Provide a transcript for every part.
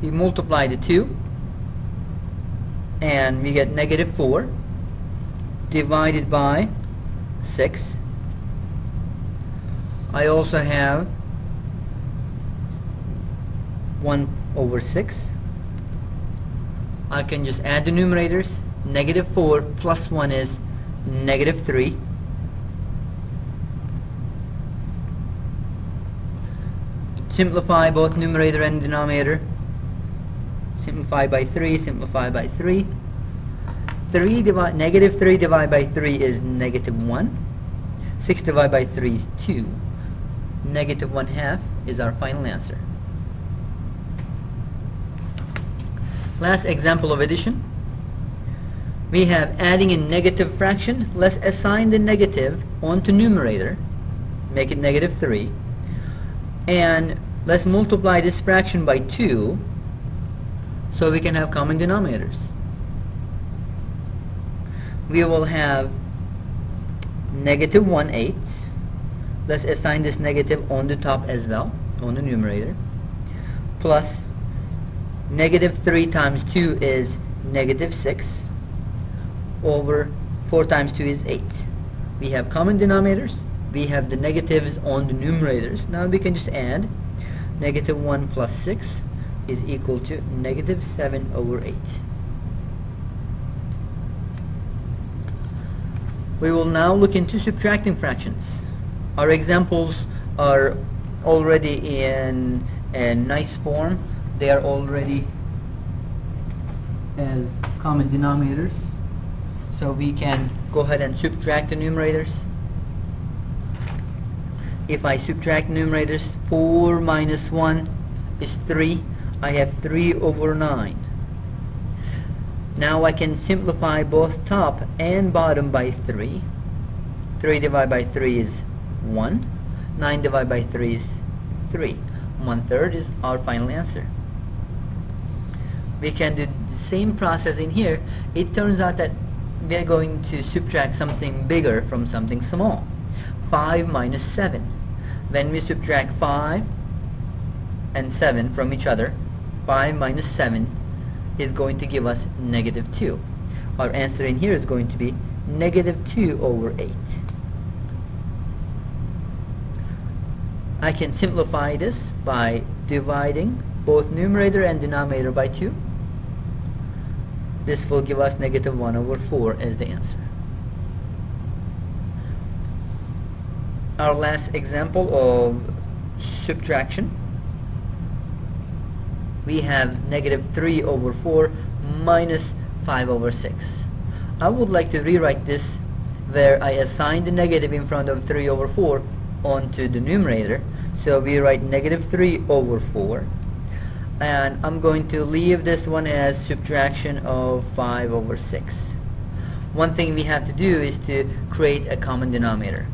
We multiply the 2 and we get negative 4 divided by 6. I also have 1 over 6. I can just add the numerators. Negative 4 plus 1 is negative 3. Simplify both numerator and denominator. Simplify by 3, simplify by 3. Negative 3 divided by 3 is negative 1. 6 divided by 3 is 2. Negative 1/2 is our final answer. Last example of addition. We have adding a negative fraction. Let's assign the negative onto numerator. Make it negative 3. And let's multiply this fraction by 2 so we can have common denominators. We will have negative 1/8. Let's assign this negative on the top as well, on the numerator. Plus negative 3 times 2 is negative 6 over 4 times 2 is 8. We have common denominators. We have the negatives on the numerators. Now we can just add. Negative 1 plus 6 is equal to negative 7 over 8. We will now look into subtracting fractions. Our examples are already in a nice form. They are already as common denominators. So we can go ahead and subtract the numerators. If I subtract numerators, 4 minus 1 is 3. I have 3 over 9. Now I can simplify both top and bottom by 3. 3 divided by 3 is 1. 9 divided by 3 is 3. 1/3 is our final answer. We can do the same process in here. It turns out that we are going to subtract something bigger from something small. 5 minus 7. When we subtract 5 and 7 from each other, 5 minus 7 is going to give us negative 2. Our answer in here is going to be negative 2 over 8. I can simplify this by dividing both numerator and denominator by 2. This will give us negative 1 over 4 as the answer. Our last example of subtraction. We have negative 3 over 4 minus 5 over 6. I would like to rewrite this where I assign the negative in front of 3 over 4 onto the numerator. So we write negative 3 over 4. And I'm going to leave this one as subtraction of 5 over 6. One thing we have to do is to create a common denominator.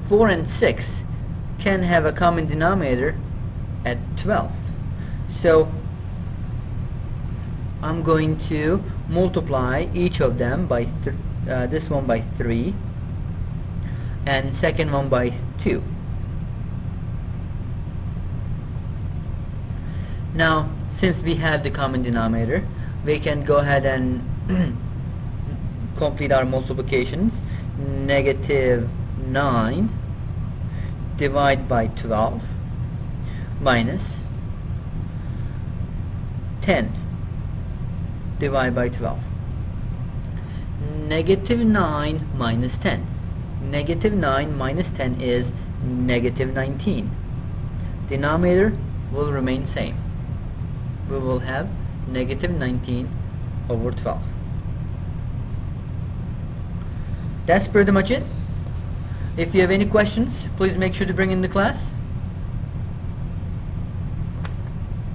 4 and 6 can have a common denominator at 12. So I'm going to multiply each of them by this one by 3 and second one by 2. Now, since we have the common denominator, we can go ahead and complete our multiplications. Negative 9 divided by 12 minus 10 divided by 12. Negative 9 minus 10. Negative 9 minus 10 is negative 19. Denominator will remain same. We will have negative 19 over 12. That's pretty much it. If you have any questions, please make sure to bring in the class.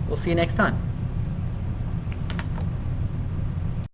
We'll see you next time.